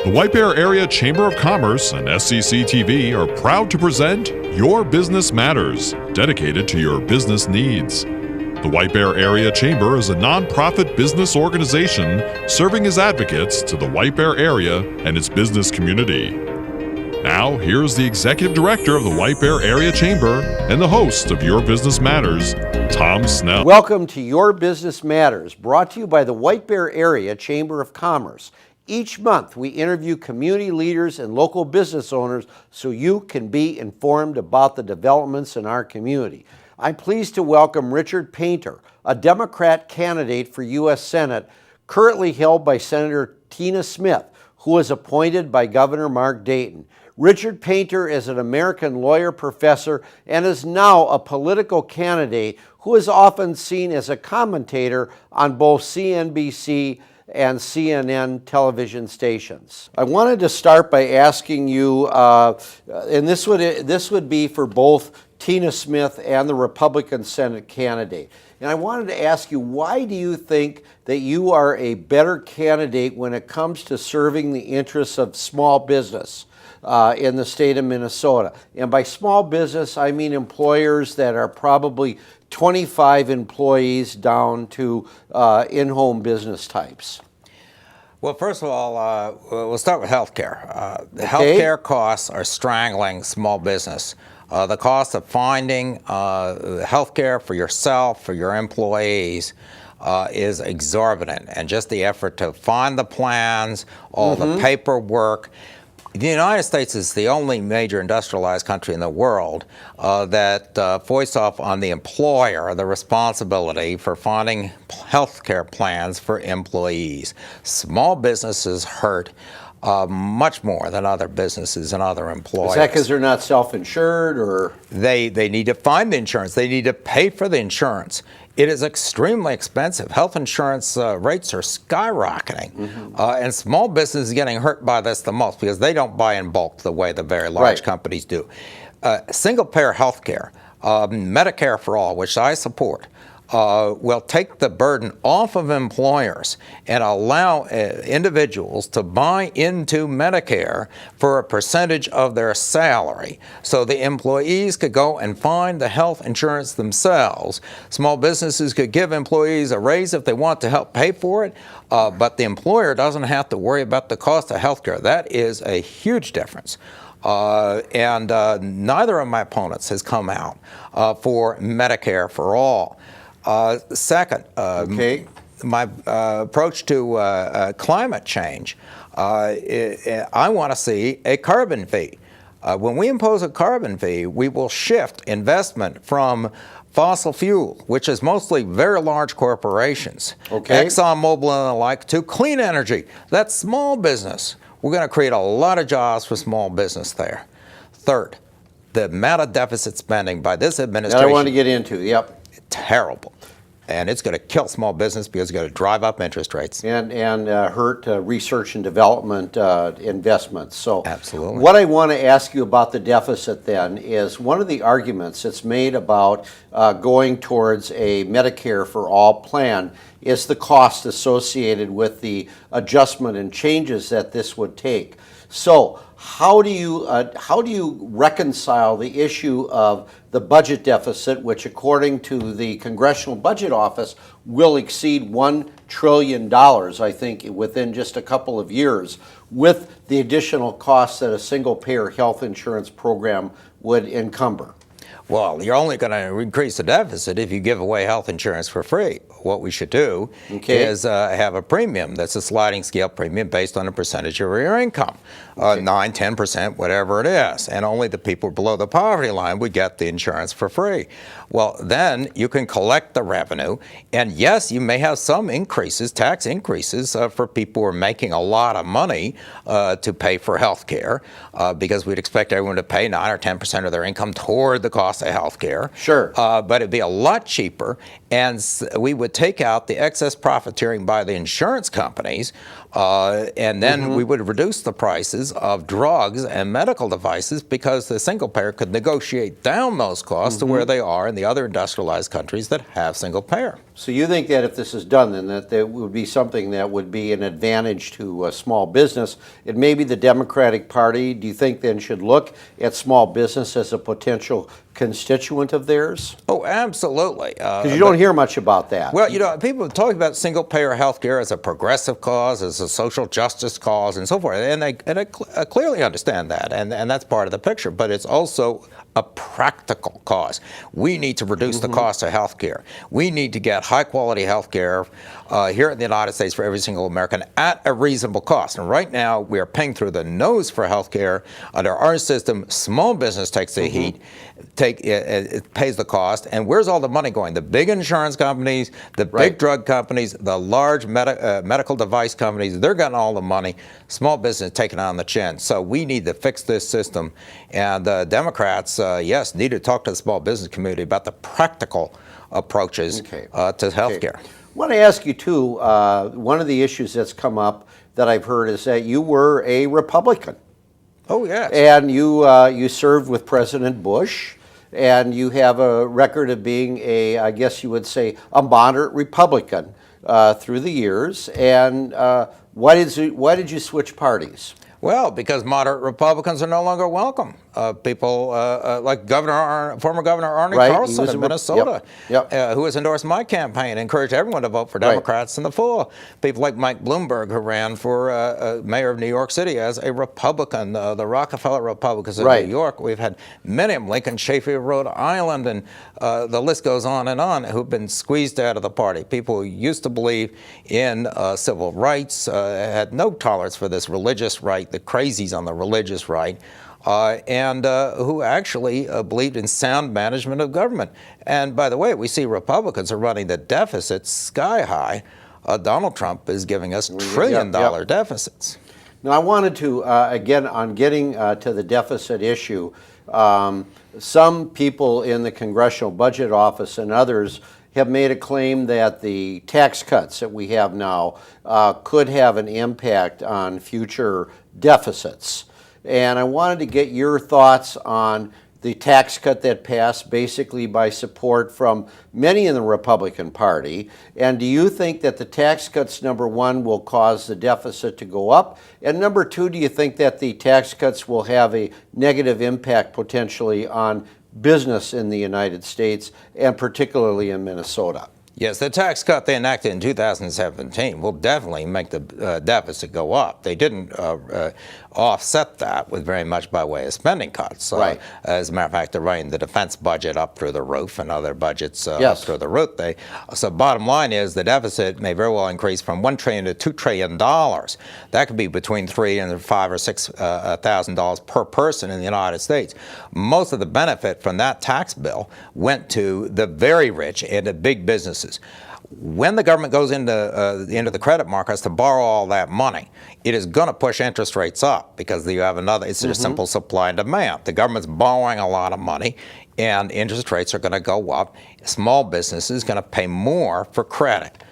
The White Bear Area Chamber of Commerce and SCC TV are proud to present Your Business Matters, dedicated to your business needs. The White Bear Area Chamber is a nonprofit business organization serving as advocates to the White Bear area and its business community. Now, here's the Executive Director of the White Bear Area Chamber and the host of Your Business Matters, Tom Snell. Welcome to Your Business Matters, brought to you by the White Bear Area Chamber of Commerce. Each month, we interview community leaders and local business owners so you can be informed about the developments in our community. I'm pleased to welcome Richard Painter, a Democrat candidate for U.S. Senate, currently held by Senator Tina Smith, who was appointed by Governor Mark Dayton. Richard Painter is an American lawyer professor and is now a political candidate who is often seen as a commentator on both CNBC and CNN television stations. I wanted to start by asking you, and this would be for both Tina Smith and the Republican Senate candidate. And I wanted to ask you, why do you think that you are a better candidate when it comes to serving the interests of small business in the state of Minnesota? And by small business, I mean employers that are probably 25 employees down to in-home business types. Well, first of all, we'll start with healthcare. Healthcare costs are strangling small business. The cost of finding health care for yourself, for your employees, is exorbitant. And just the effort to find the plans, all the paperwork. The United States is the only major industrialized country in the world that foists off on the employer the responsibility for finding health care plans for employees. Small businesses hurt much more than other businesses and other employers. Is that because they're not self-insured, or? They need to find the insurance. They need to pay for the insurance. It is extremely expensive. Health insurance rates are skyrocketing. And small business is getting hurt by this the most because they don't buy in bulk the way the very large companies do. Single-payer health care, Medicare for all, which I support, will take the burden off of employers and allow individuals to buy into Medicare for a percentage of their salary. So the employees could go and find the health insurance themselves. Small businesses could give employees a raise if they want to help pay for it, but the employer doesn't have to worry about the cost of health care. That is a huge difference. And neither of my opponents has come out for Medicare for all. Second, my approach to climate change, I want to see a carbon fee. When we impose a carbon fee, we will shift investment from fossil fuel, which is mostly very large corporations, ExxonMobil and the like, to clean energy. That's small business. We're going to create a lot of jobs for small business there. Third, the amount of deficit spending by this administration. That I want to get into, terrible. And it's going to kill small business because it's going to drive up interest rates. And hurt research and development investments. So absolutely. What I want to ask you about the deficit then is one of the arguments that's made about going towards a Medicare for all plan is the cost associated with the adjustment and changes that this would take. So how do you reconcile the issue of the budget deficit, which according to the Congressional Budget Office will exceed $1 trillion, I think, within just a couple of years, with the additional costs that a single-payer health insurance program would encumber? Well, you're only going to increase the deficit if you give away health insurance for free. What we should do is have a premium that's a sliding scale premium based on a percentage of your income, 9, 10%, whatever it is. And only the people below the poverty line would get the insurance for free. Well, then you can collect the revenue. And yes, you may have some increases, tax increases for people who are making a lot of money to pay for health care, because we'd expect everyone to pay 9 or 10% of their income toward the cost of health care. Sure. But it'd be a lot cheaper, and we would take out the excess profiteering by the insurance companies, and then we would reduce the prices of drugs and medical devices because the single payer could negotiate down those costs to where they are in the other industrialized countries that have single payer. So you think that if this is done, then that would be something that would be an advantage to small business, and maybe the Democratic Party, do you think then should look at small business as a potential constituent of theirs? Oh, absolutely. Because you don't hear much about that. Well, people talk about single-payer health care as a progressive cause, as a social justice cause, and so forth, and I clearly understand that, and that's part of the picture, but it's also a practical cause. We need to reduce the cost of health care. We need to get high-quality health care here in the United States for every single American at a reasonable cost. And right now, we are paying through the nose for health care. Under our system, small business takes the heat, it pays the cost. And where's all the money going? The big insurance companies, the big drug companies, the large medical device companies, they're getting all the money. Small business taking it on the chin. So we need to fix this system. And Democrats, yes, need to talk to the small business community about the practical approaches to health care. I want to ask you, too, one of the issues that's come up that I've heard is that you were a Republican. Oh, yes. And you served with President Bush, and you have a record of being I guess you would say, a moderate Republican through the years. And why did you switch parties? Well, because moderate Republicans are no longer welcome. People like former Governor Arne Carlson of Minnesota, who has endorsed my campaign, encouraged everyone to vote for Democrats in the fall. People like Mike Bloomberg, who ran for mayor of New York City as a Republican, the Rockefeller Republicans of New York. We've had many of them, Lincoln Chafee of Rhode Island, and the list goes on, who've been squeezed out of the party. People who used to believe in civil rights, had no tolerance for this religious right, the crazies on the religious right, and who actually believed in sound management of government. And by the way, we see Republicans are running the deficit sky high. Donald Trump is giving us trillion-dollar deficits. Now, I wanted to, again, on getting to the deficit issue, some people in the Congressional Budget Office and others have made a claim that the tax cuts that we have now could have an impact on future deficits. And I wanted to get your thoughts on the tax cut that passed basically by support from many in the Republican Party. And do you think that the tax cuts, number one, will cause the deficit to go up? And number two, do you think that the tax cuts will have a negative impact potentially on business in the United States and particularly in Minnesota? Yes, the tax cut they enacted in 2017 will definitely make the deficit go up. They didn't offset that with very much by way of spending cuts. As a matter of fact, they're running the defense budget up through the roof and other budgets up through the roof. So bottom line is the deficit may very well increase from $1 trillion to $2 trillion. That could be between $3,000 and $5,000 or $6,000 per person in the United States. Most of the benefit from that tax bill went to the very rich and the big businesses. When the government goes into the credit markets to borrow all that money, it is going to push interest rates up because you have it's just simple supply and demand. The government's borrowing a lot of money, and interest rates are going to go up. Small businesses going to pay more for credit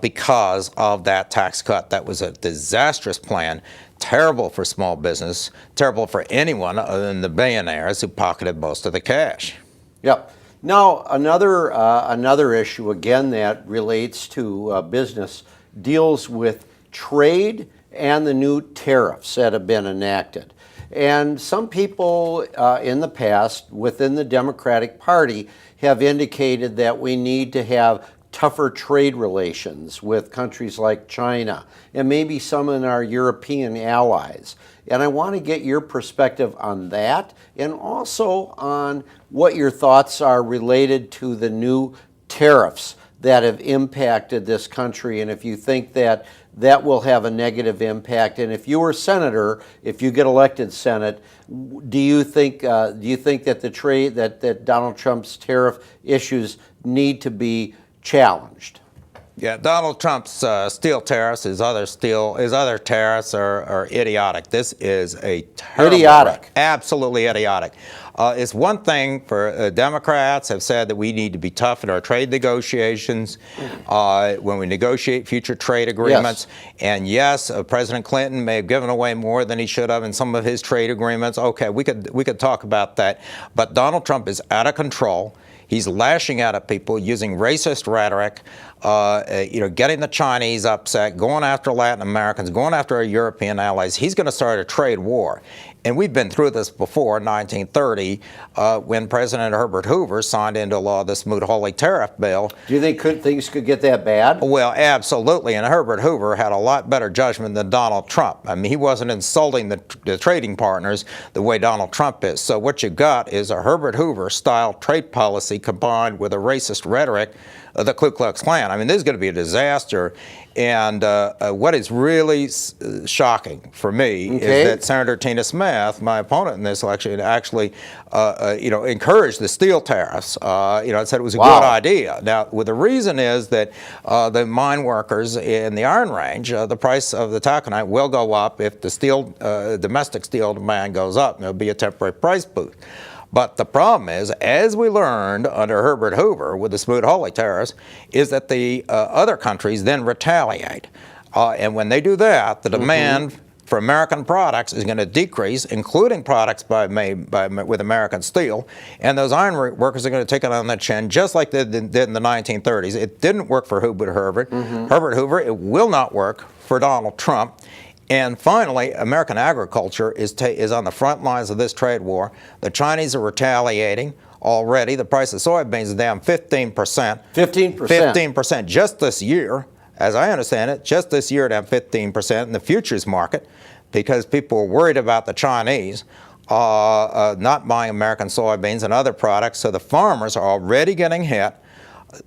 because of that tax cut. That was a disastrous plan. Terrible for small business, terrible for anyone other than the billionaires who pocketed most of the cash. Yep. Now, another issue, again, that relates to business deals with trade and the new tariffs that have been enacted. And some people in the past within the Democratic Party have indicated that we need to have tougher trade relations with countries like China and maybe some in our European allies. And I want to get your perspective on that and also on what your thoughts are related to the new tariffs that have impacted this country, and if you think that that will have a negative impact. And if you were senator, if you get elected Senate, do you think that the trade that Donald Trump's tariff issues need to be challenged? Yeah, Donald Trump's steel tariffs, his other tariffs are idiotic. This is a terrible, absolutely idiotic. It's one thing for Democrats have said that we need to be tough in our trade negotiations when we negotiate future trade agreements. And yes, President Clinton may have given away more than he should have in some of his trade agreements. Okay, we could talk about that. But Donald Trump is out of control. He's lashing out at people using racist rhetoric, getting the Chinese upset, going after Latin Americans, going after our European allies. He's going to start a trade war. And we've been through this before in 1930 when President Herbert Hoover signed into law the Smoot-Hawley tariff bill. Do you think things could get that bad? Well, absolutely. And Herbert Hoover had a lot better judgment than Donald Trump. I mean, he wasn't insulting the trading partners the way Donald Trump is. So what you got is a Herbert Hoover-style trade policy combined with a racist rhetoric of the Ku Klux Klan. I mean, this is going to be a disaster. And what is really shocking for me is that Senator Tina Smith, my opponent in this election, actually, encouraged the steel tariffs. And said it was a good idea. Now, the reason is that the mine workers in the Iron Range, the price of the taconite will go up if the steel, domestic steel demand goes up. There'll be a temporary price boost. But the problem is, as we learned under Herbert Hoover with the Smoot-Hawley tariffs, is that the other countries then retaliate. And when they do that, the demand for American products is going to decrease, including products with American steel. And those iron workers are going to take it on the chin, just like they did in the 1930s. It didn't work for Herbert Hoover. It will not work for Donald Trump. And finally, American agriculture is on the front lines of this trade war. The Chinese are retaliating already. The price of soybeans is down 15%. 15%? 15% just this year. As I understand it, just this year down 15% in the futures market because people are worried about the Chinese not buying American soybeans and other products. So the farmers are already getting hit.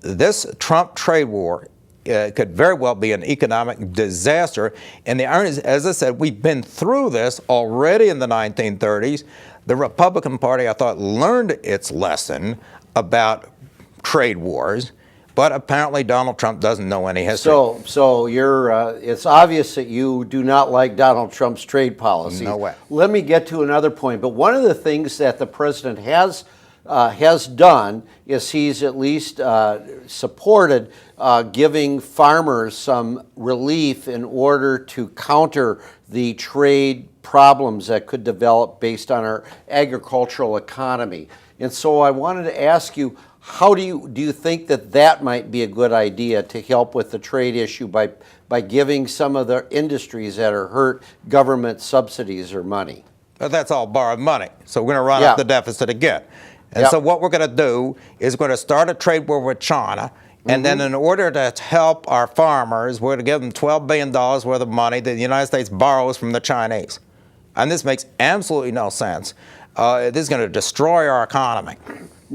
This Trump trade war could very well be an economic disaster. And the irony is, as I said, we've been through this already in the 1930s. The Republican Party, I thought, learned its lesson about trade wars, but apparently Donald Trump doesn't know any history. So you're, it's obvious that you do not like Donald Trump's trade policy. No way. Let me get to another point. But one of the things that the president has done is he's at least supported giving farmers some relief in order to counter the trade problems that could develop based on our agricultural economy. And so I wanted to ask you, how do you think that might be a good idea to help with the trade issue by giving some of the industries that are hurt government subsidies or money? But that's all borrowed money. So we're going to run up the deficit again. And so what we're going to do is we're going to start a trade war with China. And then in order to help our farmers, we're going to give them $12 billion worth of money that the United States borrows from the Chinese. And this makes absolutely no sense. This is going to destroy our economy.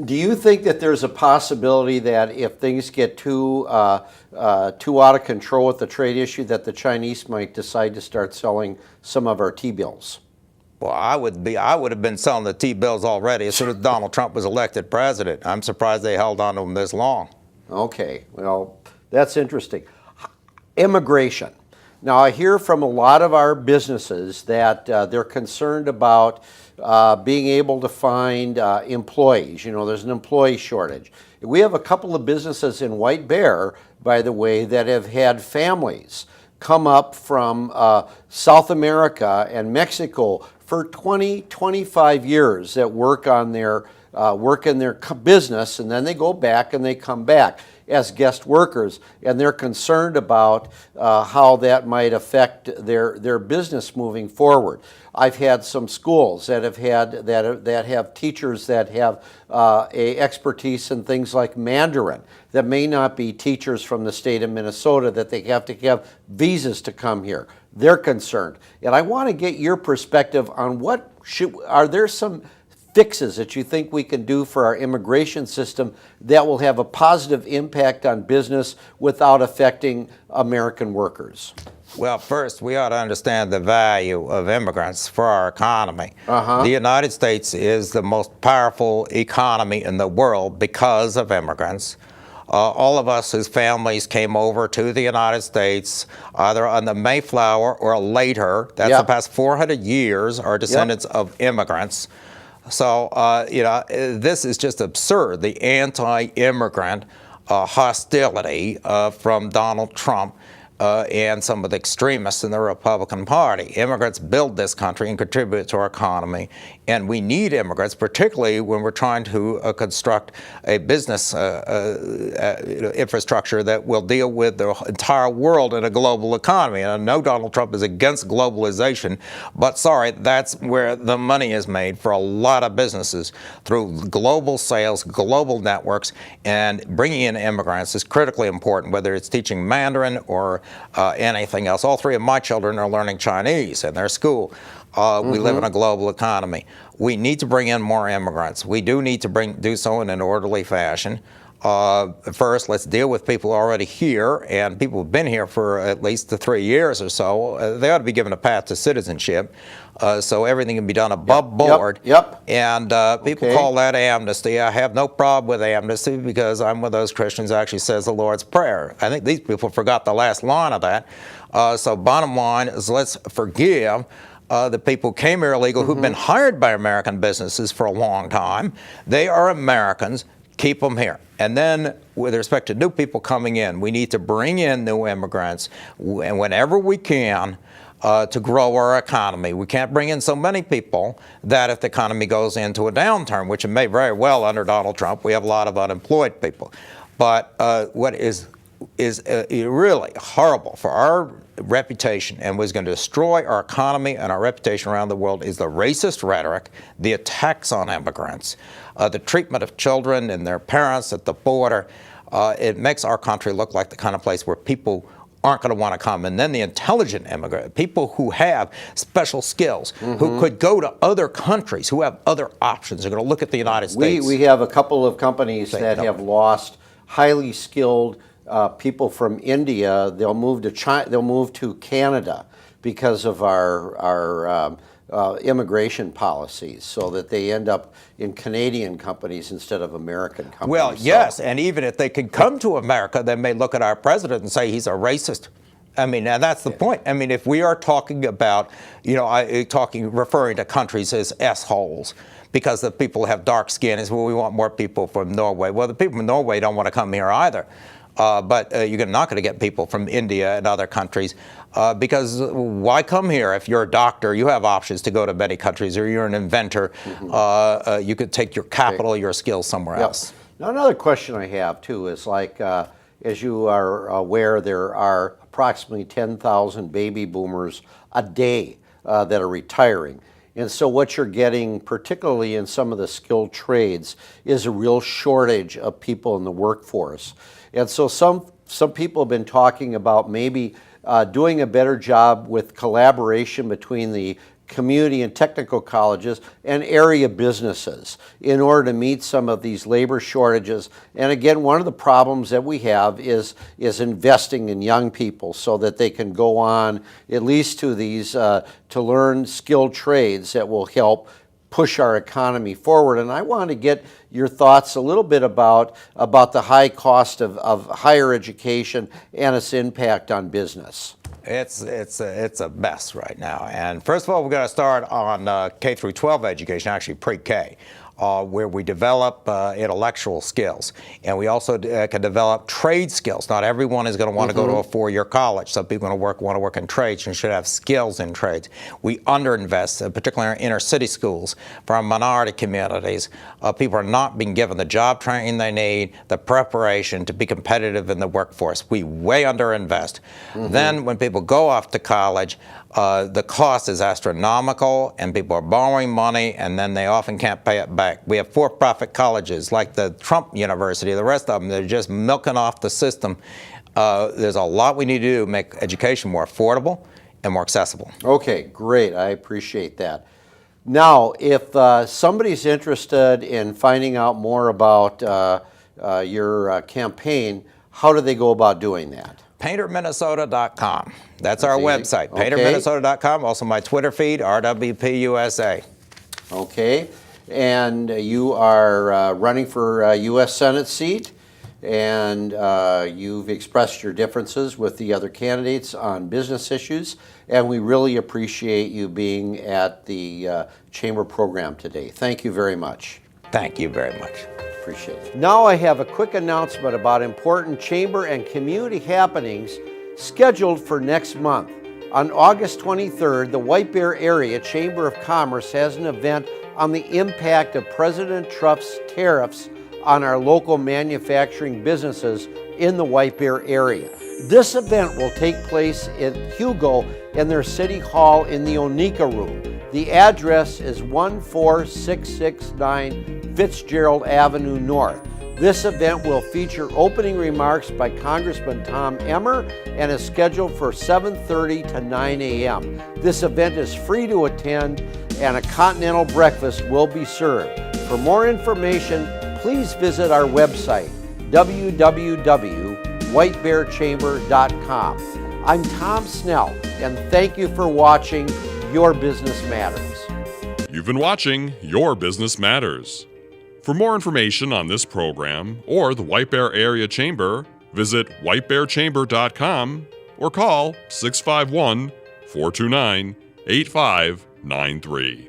Do you think that there's a possibility that if things get too out of control with the trade issue, that the Chinese might decide to start selling some of our T-bills? Well, I would have been selling the T-bills already as soon as Donald Trump was elected president. I'm surprised they held on to them this long. Okay, well, that's interesting. Immigration. Now, I hear from a lot of our businesses that they're concerned about being able to find employees. You know, there's an employee shortage. We have a couple of businesses in White Bear, by the way, that have had families come up from South America and Mexico for 20, 25 years that work in their business, and then they go back and they come back as guest workers, and they're concerned about how that might affect their business moving forward. I've had some schools that have teachers that have a expertise in things like Mandarin that may not be teachers from the state of Minnesota, that they have to have visas to come here. They're concerned. And I want to get your perspective on are there some fixes that you think we can do for our immigration system that will have a positive impact on business without affecting American workers? Well, first, we ought to understand the value of immigrants for our economy. The United States is the most powerful economy in the world because of immigrants. All of us whose families came over to the United States, either on the Mayflower or later, that's the past 400 years, are descendants of immigrants. So, this is just absurd, the anti-immigrant hostility from Donald Trump. and some of the extremists in the Republican Party. Immigrants build this country and contribute to our economy, and we need immigrants, particularly when we're trying to construct a business infrastructure that will deal with the entire world in a global economy. And I know Donald Trump is against globalization, but sorry, that's where the money is made for a lot of businesses, through global sales, global networks, and bringing in immigrants is critically important, whether it's teaching Mandarin or anything else. All three of my children are learning Chinese in their school. We live in a global economy. We need to bring in more immigrants. We do need to do so in an orderly fashion. First, let's deal with people already here, and people who've been here for at least 3 years or so. They ought to be given a path to citizenship, so everything can be done above board. And people call that amnesty. I have no problem with amnesty, because I'm one of those Christians who actually says the Lord's Prayer. I think these people forgot the last line of that. So bottom line is, let's forgive the people who came here illegal, who've been hired by American businesses for a long time. They are Americans. Keep them here. And then with respect to new people coming in, we need to bring in new immigrants, and whenever we can, to grow our economy. We can't bring in so many people that if the economy goes into a downturn, which it may very well under Donald Trump, we have a lot of unemployed people. But what is really horrible for our reputation, and was going to destroy our economy and our reputation around the world, is the racist rhetoric, the attacks on immigrants, the treatment of children and their parents at the border. It makes our country look like the kind of place where people aren't going to want to come. And then the intelligent immigrant, people who have special skills, who could go to other countries, who have other options, are going to look at the United States. We have a couple of companies that have lost highly skilled people from India. They'll move to China, they'll move to Canada because of our immigration policies, so that they end up in Canadian companies instead of American companies. Well, yes, and even if they could come to America, they may look at our president and say he's a racist. I mean, and that's the point. I mean, if we are talking about, referring to countries as S-holes, because the people have dark skin, is, well, we want more people from Norway. Well, the people from Norway don't want to come here either. But you're not going to get people from India and other countries, because why come here? If you're a doctor, you have options to go to many countries, or you're an inventor. You could take your capital, your skills somewhere else. Now, another question I have, too, is like, as you are aware, there are approximately 10,000 baby boomers a day that are retiring. And so what you're getting, particularly in some of the skilled trades, is a real shortage of people in the workforce. And so some people have been talking about maybe doing a better job with collaboration between the community and technical colleges and area businesses in order to meet some of these labor shortages. And again, one of the problems that we have is investing in young people so that they can go on at least to these to learn skilled trades that will help push our economy forward. And I want to get your thoughts a little bit about the high cost of higher education and its impact on business. It's a mess right now. And first of all, we're going to start on K through 12 education, actually pre-K, where we develop intellectual skills. And we also can develop trade skills. Not everyone is going to want to go to a 4-year college. Some people want to work in trades and should have skills in trades. We underinvest, particularly in inner city schools, for our minority communities. People are not being given the job training they need, the preparation to be competitive in the workforce. We way underinvest. Then when people go off to college, the cost is astronomical, and people are borrowing money, and then they often can't pay it back. We have for-profit colleges like the Trump University, the rest of them, they're just milking off the system. There's a lot we need to do to make education more affordable and more accessible. Okay, great. I appreciate that. Now, if somebody's interested in finding out more about your campaign, how do they go about doing that? PainterMinnesota.com. That's our website, PainterMinnesota.com. Also my Twitter feed, RWPUSA. Okay. And you are running for a U.S. Senate seat, and you've expressed your differences with the other candidates on business issues, and we really appreciate you being at the Chamber program today. Thank you very much. Thank you very much. Appreciate it. Now I have a quick announcement about important Chamber and community happenings scheduled for next month. On August 23rd, the White Bear Area Chamber of Commerce has an event on the impact of President Trump's tariffs on our local manufacturing businesses in the White Bear area. This event will take place in Hugo in their City Hall in the Onika Room. The address is 14669 Fitzgerald Avenue North. This event will feature opening remarks by Congressman Tom Emmer and is scheduled for 7:30 to 9 a.m. This event is free to attend and a continental breakfast will be served. For more information, please visit our website, www.whitebearchamber.com. I'm Tom Snell, and thank you for watching Your Business Matters. You've been watching Your Business Matters. For more information on this program or the White Bear Area Chamber, visit whitebearchamber.com or call 651-429-8593.